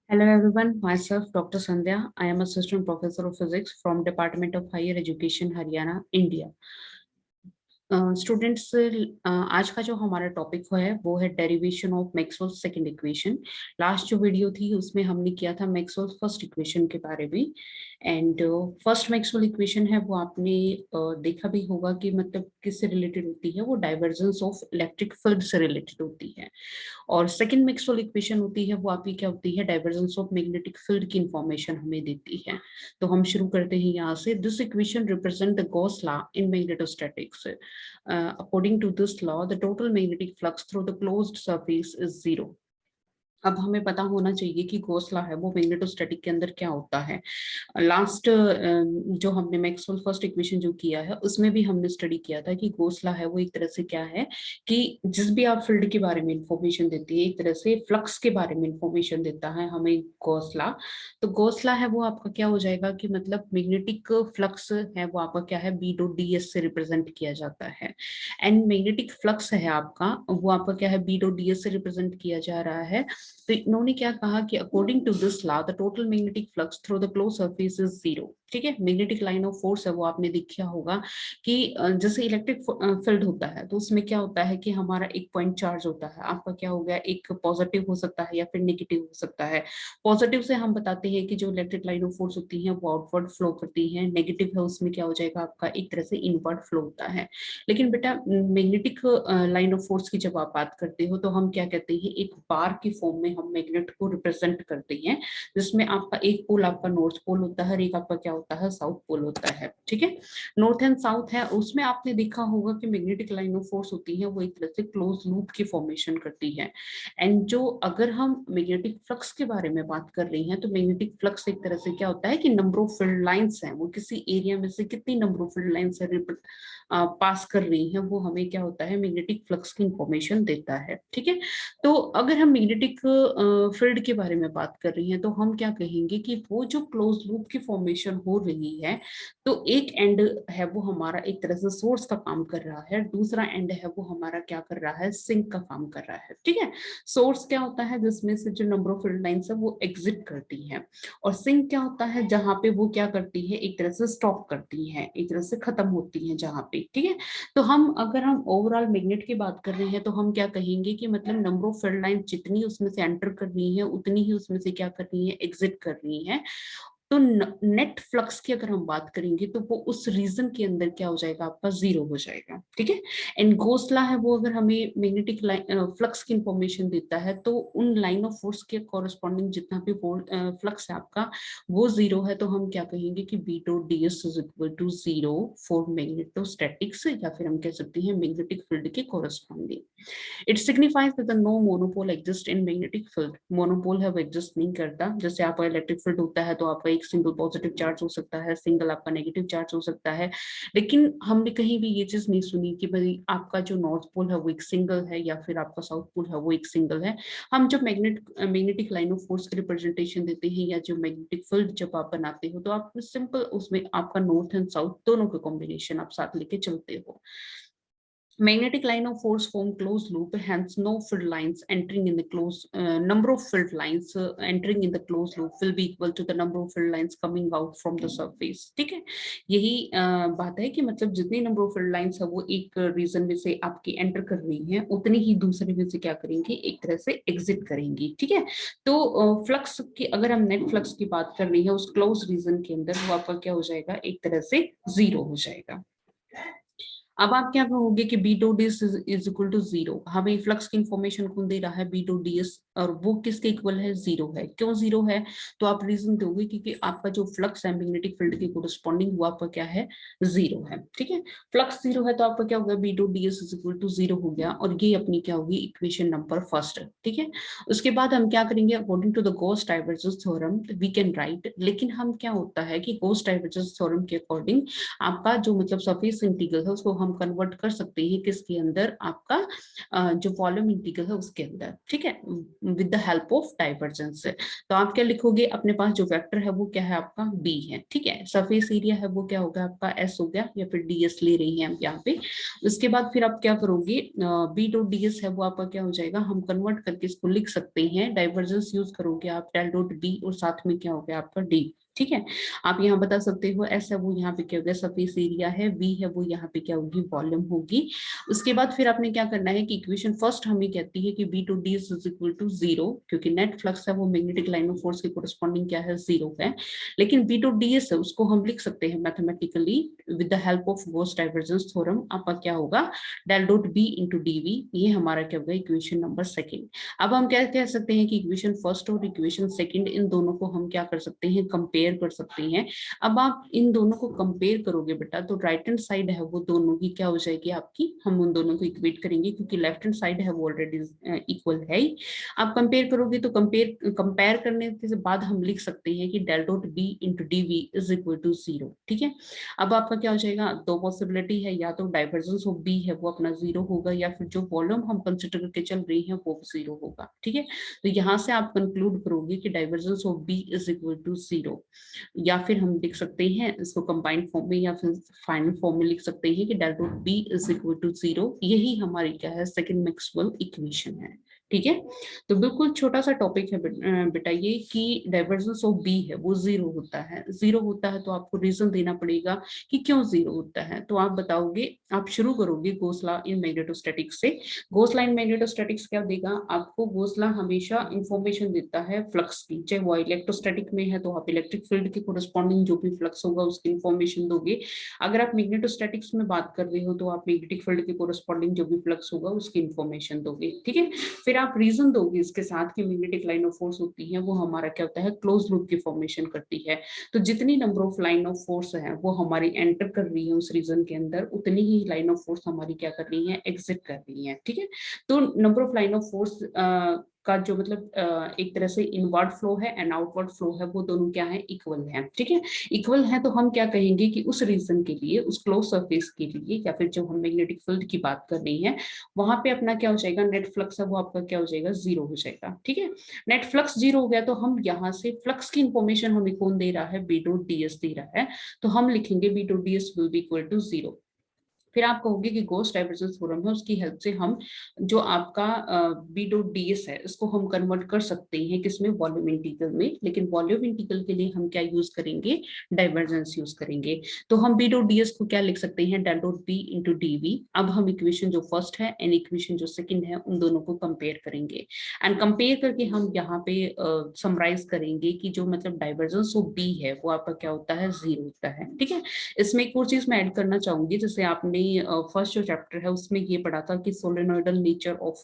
Hello everyone, myself Dr. Sandhya. I am Assistant Professor of Physics from Department of Higher Education, Haryana, India. Students आज का जो हमारा topic है वो है derivation of Maxwell second equation. Last जो video थी उसमें हमने किया था मैक्सवेल फर्स्ट इक्वेशन के बारे में। एंड फर्स्ट मैक्सवेल इक्वेशन है वो आपने देखा भी होगा कि मतलब किससे रिलेटेड होती है, वो डाइवर्जेंस ऑफ इलेक्ट्रिक फील्ड से रिलेटेड होती है। और सेकंड मैक्सवेल इक्वेशन होती है वो आपकी क्या होती है, डाइवर्जेंस ऑफ मैग्नेटिक फील्ड की इंफॉर्मेशन हमें देती है। तो हम शुरू करते हैं यहाँ से। This equation represent the Gauss law in magnetostatics. According to this law, the total magnetic flux through the closed surface is zero. अब हमें पता होना चाहिए कि गॉस लॉ है वो मैग्नेटोस्टैटिक के अंदर क्या होता है। लास्ट जो हमने मैक्सवेल फर्स्ट इक्वेशन जो किया है उसमें भी हमने स्टडी किया था कि गॉस लॉ है वो एक तरह से क्या है कि जिस भी आप फील्ड के बारे में इंफॉर्मेशन देती है एक तरह से फ्लक्स के बारे में इंफॉर्मेशन देता है हमें गॉस लॉ। तो गॉस लॉ है वो आपका क्या हो जाएगा कि मतलब मैग्नेटिक फ्लक्स है वो आपका क्या है, बी डॉट डी एस से रिप्रेजेंट किया जाता है। एंड मैग्नेटिक फ्लक्स है आपका वो आपका क्या है, बी डॉट डी एस से रिप्रेजेंट किया जा रहा है। तो इन्होंने क्या कहा कि according to this law the total magnetic flux through the close surface is zero. ठीक है, मैग्नेटिक लाइन ऑफ फोर्स है वो आपने देखा होगा कि जैसे इलेक्ट्रिक फील्ड होता है तो उसमें क्या होता है कि हमारा एक पॉइंट चार्ज होता है। आपका क्या हो गया, एक पॉजिटिव हो सकता है या फिर नेगेटिव हो सकता है। पॉजिटिव से हम बताते हैं कि जो इलेक्ट्रिक लाइन ऑफ फोर्स होती है वो आउटवर्ड फ्लो करती है, नेगेटिव है उसमें क्या हो जाएगा आपका एक तरह से इनवर्ड फ्लो होता है। लेकिन बेटा मैग्नेटिक लाइन ऑफ फोर्स की जब आप बात करते हो तो हम क्या कहते हैं, एक बार की फॉर्म में हम मैग्नेट को रिप्रेजेंट करते हैं, जिसमें आपका एक पोल आपका नॉर्थ पोल होता है और एक आपका क्या होता है, साउथ पोल होता है। ठीक है, नॉर्थ एंड साउथ है, उसमें आपने देखा होगा कि मैग्नेटिक लाइन ऑफ फोर्स होती है वो एक तरह से क्लोज लूप की फॉर्मेशन करती है। एंड जो अगर हम मैग्नेटिक फ्लक्स के बारे में बात कर रहे हैं तो मैग्नेटिक फ्लक्स एक तरह से क्या होता है कि नंबर ऑफ फील्ड लाइंस है, वो किसी एरिया में से कितनी नंबर ऑफ फील्ड लाइंस है पास कर रही है, वो हमें क्या होता है मैग्नेटिक फ्लक्स की इंफॉर्मेशन देता है। ठीक है, तो अगर हम मैग्नेटिक फील्ड के बारे में बात कर रही हैं तो हम क्या कहेंगे कि वो जो क्लोज लूप की फॉर्मेशन हो रही है तो एक एंड है वो हमारा एक तरह से सोर्स का काम कर रहा है, दूसरा एंड है वो हमारा क्या कर रहा है, सिंक का काम कर रहा है। ठीक है, सोर्स क्या होता है जिसमें से जो नंबर ऑफ फील्ड लाइंस है वो एग्जिट करती है, और सिंक क्या होता है जहां पे वो क्या करती है, एक तरह से स्टॉप करती है, एक तरह से खत्म होती है जहां पे। ठीक है, तो हम अगर हम ओवरऑल मैग्नेट की बात कर रहे हैं तो हम क्या कहेंगे कि मतलब नंबर ऑफ फील्ड लाइन जितनी उसमें से एंटर कर रही है उतनी ही उसमें से क्या कर रही है, एग्जिट कर रही है। तो नेट फ्लक्स की अगर हम बात करेंगे तो वो उस रीजन के अंदर क्या हो जाएगा, आपका जीरो हो जाएगा। ठीक है, एंड गोसला है वो अगर हमें मैग्नेटिक फ्लक्स की इंफॉर्मेशन देता है तो उन लाइन ऑफ फोर्स के कॉरेस्पॉन्डिंग जितना भी फ्लक्स है आपका वो जीरो है, तो हम क्या कहेंगे कि B dot D S is equal to zero for magnetostatics, या फिर हम कह सकते हैं मैग्नेटिक फील्ड के corresponding. It signifies that no monopole exist in magnetic field. Monopole है वो एग्जिस्ट नहीं करता। जैसे आपका इलेक्ट्रिक फील्ड होता है तो आपका एक सिंगल पॉजिटिव चार्ज हो सकता है, सिंगल आपका नेगेटिव चार्ज हो सकता है, लेकिन हमने कहीं भी ये चीज नहीं सुनी कि भाई आपका जो नॉर्थ पोल है वो एक सिंगल है या फिर आपका साउथ पोल है वो एक सिंगल है। हम जब मैग्नेटिक लाइन ऑफ फोर्स की रिप्रेजेंटेशन देते हैं या जो मैग्नेटिक फील्ड जब आप बनाते हो तो आप सिंपल उसमें आपका नॉर्थ एंड साउथ दोनों का कॉम्बिनेशन आप साथ लेके चलते हो। Magnetic line of force form closed loop, hence no field lines entering in the closed number of field lines entering in the closed loop will be equal to the number of field lines coming out from the surface. ठीक है, यही बात है कि मतलब जितनी number of field lines है वो एक रीजन में से आपकी एंटर कर रही हैं उतनी ही दूसरे में से क्या करेंगे, एक तरह से एग्जिट करेंगी। ठीक है, तो फ्लक्स की अगर हम नेट फ्लक्स की बात कर रही है उस क्लोज रीजन के अंदर वो आपका क्या हो जाएगा, एक तरह से जीरो हो जाएगा। अब आप क्या कहोगे कि B dot D S is equal to zero, हमें फ्लक्स की इंफॉर्मेशन कौन दे रहा है, बी डो डी एस, और वो किसके इक्वल है, जीरो है। क्यों जीरो है, तो आप रीजन दोगे क्योंकि आपका जो फ्लक्स है मैग्नेटिक फील्ड के कोरस्पॉन्डिंग वो आपका क्या है, जीरो है। ठीक है, फ्लक्स जीरो है तो आपका क्या होगा, B dot D S is equal to zero हो गया, और ये अपनी क्या होगी, इक्वेशन नंबर फर्स्ट। ठीक है, उसके बाद हम क्या करेंगे, according to the Gauss divergence theorem we can write, लेकिन हम क्या होता है कि गॉस डाइवर्जेंस थ्योरम के अकॉर्डिंग आपका जो मतलब सरफेस इंटीग्रल है उसको हम कन्वर्ट कर सकते हैं किसके अंदर, आपका जो वॉल्यूम इंटीग्रल है उसके अंदर। ठीक है, with the help of divergence. तो आप क्या लिखोगे, अपने पास जो वेक्टर है वो क्या है आपका बी है, ठीक है। सरफेस एरिया है वो क्या होगा आपका एस हो गया, या फिर डीएस ले रही है हम यहाँ पे। उसके बाद फिर आप क्या करोगे, बी डॉट डीएस है वो आपका क्या हो जाएगा, हम कन्वर्ट करके इसको लिख सकते हैं, डाइवर्जेंस यूज करोगे आप डेल डॉट बी और साथ में क्या हो गया आपका डी, ठीक है। आप यहाँ बता सकते हो एस है वो यहाँ पे क्या हो गया सरफेस एरिया है, वी है वो यहाँ पे क्या होगी वॉल्यूम होगी। उसके बाद फिर आपने क्या करना है कि इक्वेशन फर्स्ट हमें कहती है कि B two D is equal to zero, क्योंकि नेट फ्लक्स है वो मैग्नेटिक लाइन ऑफ फोर्स के कोरस्पॉन्डिंग क्या है जीरो है। लेकिन बी टू डी एस है उसको हम लिख सकते हैं mathematically with the help of Gauss divergence theorem. आपका क्या होगा del dot B into DV, ये हमारा क्या होगा इक्वेशन नंबर सेकेंड। अब हम क्या कह सकते हैं कि इक्वेशन फर्स्ट और इक्वेशन सेकेंड इन दोनों को हम क्या कर सकते हैं कंपेयर कर सकते हैं। अब आप इन दोनों को कंपेयर करोगे बेटा तो राइट हैंड साइड है वो दोनों की क्या हो जाएगी आपकी, हम उन दोनों को इक्वेट करेंगे क्योंकि लेफ्ट हैंड साइड है वो ऑलरेडी इक्वल है ही। आप कंपेयर करोगे तो कंपेयर करने के बाद हम लिख सकते हैं कि del dot B into D V is equal to zero, ठीक है। अब आपका क्या हो जाएगा, दो पॉसिबिलिटी है, या तो डाइवर्जेंस ऑफ बी है वो अपना जीरो होगा, या फिर जो वॉल्यूम हम कंसिडर करके चल रही है वो जीरो होगा, ठीक है। तो यहाँ से आप कंक्लूड करोगे कि divergence of B is equal to zero, या फिर हम लिख सकते हैं इसको कंबाइंड फॉर्म में या फिर फाइनल फॉर्म में लिख सकते हैं कि del dot B is equal to zero. यही हमारी क्या है सेकंड मैक्सवेल इक्वेशन है, ठीक है। तो बिल्कुल छोटा सा टॉपिक है बेटा ये कि डाइवर्जेंस ऑफ बी है वो जीरो होता है, जीरो होता है तो आपको रीजन देना पड़ेगा कि क्यों जीरो होता है। तो आप बताओगे, आप शुरू करोगे गॉस लॉ इन मैग्नेटोस्टैटिक्स से। गॉस लॉ इन मैग्नेटोस्टैटिक्स क्या देगा आपको, गॉस लॉ हमेशा इंफॉर्मेशन देता है फ्लक्स की, चाहे वो इलेक्ट्रोस्टैटिक में है तो आप इलेक्ट्रिक फील्ड के कोरस्पॉन्डिंग जो भी फ्लक्स होगा उसकी इंफॉर्मेशन दोगे। अगर आप मैग्नेटोस्टैटिक्स में बात कर रहे हो तो आप मैग्नेटिक फील्ड के कोरस्पॉन्डिंग जो भी फ्लक्स होगा उसकी इंफॉर्मेशन दोगे, ठीक है। फिर आप रीजन दोगे इसके साथ कि मैग्नेटिक लाइन ऑफ फोर्स होती है वो हमारा क्या होता है क्लोज लूप की फॉर्मेशन करती है। तो जितनी number of line of force है वो हमारी एंटर कर रही है उस रीजन के अंदर, उतनी ही लाइन ऑफ फोर्स हमारी क्या कर रही है एग्जिट कर रही है, ठीक है। तो number of line of force का जो मतलब एक तरह से इनवर्ड फ्लो है एंड आउटवर्ड फ्लो है वो दोनों क्या है इक्वल है, ठीक है। इक्वल है तो हम क्या कहेंगे कि उस रीजन के लिए उस क्लोज सरफेस के लिए या फिर जो हम मैग्नेटिक फील्ड की बात कर रही है वहां पे अपना क्या हो जाएगा नेट फ्लक्स है वो आपका क्या हो जाएगा जीरो हो जाएगा, ठीक है। नेट फ्लक्स जीरो हो गया तो हम यहाँ से फ्लक्स की इंफॉर्मेशन हमें कौन दे रहा है बी डॉट डी एस दे रहा है, तो हम लिखेंगे B dot D S will be equal to zero. फिर आप कहोगे कि गॉस डाइवर्जेंस थ्योरम है उसकी हेल्प से हम जो आपका बी डॉट डी एस है इसको हम कन्वर्ट कर सकते हैं किसमें वॉल्यूम इंटीग्रल में, लेकिन वॉल्यूम इंटीग्रल के लिए हम क्या यूज करेंगे डाइवर्जेंस यूज करेंगे। तो हम बी डॉट डी एस को क्या लिख सकते हैं del dot B into D V. अब हम इक्वेशन जो फर्स्ट है एंड इक्वेशन जो सेकंड है उन दोनों को कंपेयर करेंगे एंड कंपेयर करके हम यहाँ पे समराइज करेंगे कि जो मतलब डाइवर्जेंस ऑफ बी है वो आपका क्या होता है जीरो होता है, ठीक है। इसमें एक और चीज मैं ऐड करना चाहूंगी, जैसे आपने फर्स्ट जो चैप्टर है उसमें ये पढ़ा था कि solenoidal nature of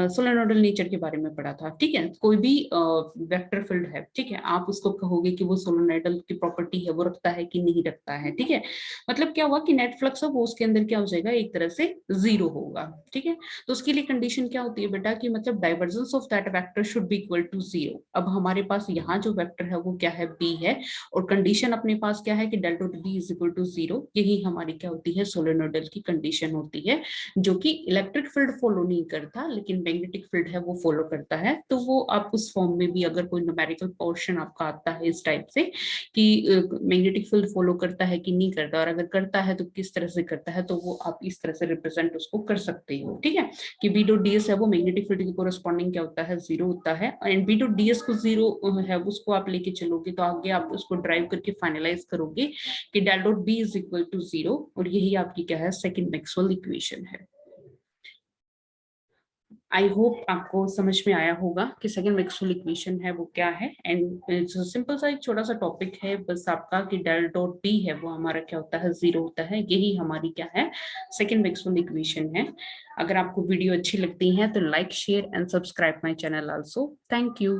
solenoidal nature के बारे में पढ़ा था, ठीक है। कोई भी वेक्टर फील्ड है, ठीक है, आप उसको कहोगे कि वो सोलेनोइडल की प्रॉपर्टी है वो रखता है कि नहीं रखता है, ठीक है। मतलब क्या हुआ कि नेट फ्लक्स है वो उसके अंदर क्या हो जाएगा एक तरह से जीरो होगा, ठीक है। तो उसके लिए कंडीशन क्या होती है बेटा कि मतलब divergence of that vector should be equal to zero. अब हमारे पास यहाँ जो वेक्टर है वो क्या है बी है, और कंडीशन अपने पास क्या है कि del dot B is equal to zero. यही हमारी क्या होती है सोलेनोइडल की कंडीशन होती है, जो कि इलेक्ट्रिक फील्ड फॉलो नहीं करता लेकिन मैग्नेटिक फील्ड है वो फॉलो करता है। तो वो आप उस फॉर्म में भी अगर कोई न्यूमेरिकल पोर्शन आपका आता है इस टाइप से कि मैग्नेटिक फील्ड फॉलो करता है कि नहीं करता, और अगर करता है तो किस तरह से करता है, तो वो आप इस तरह से रिप्रेजेंट उसको कर सकते हो, ठीक है। कि बी डॉट डी एस है वो मैग्नेटिक फील्ड के कोरस्पॉन्डिंग क्या होता है जीरो होता है, and B dot D S को जीरो है उसको आप लेके चलोगे तो आगे आप उसको ड्राइव करके फाइनलाइज करोगे कि del dot B is equal to zero, और यही आपकी क्या है सेकंड मैक्सवेल इक्वेशन है। आई होप आपको समझ में आया होगा कि सेकंड मैक्सवेल इक्वेशन है वो क्या है, एंड इट्स सिंपल सा एक छोटा सा टॉपिक है बस आपका कि डेल डॉट बी है वो हमारा क्या होता है जीरो होता है। यही हमारी क्या है सेकंड मैक्सवेल इक्वेशन है। अगर आपको वीडियो अच्छी लगती है तो like share and subscribe my channel also. Thank you.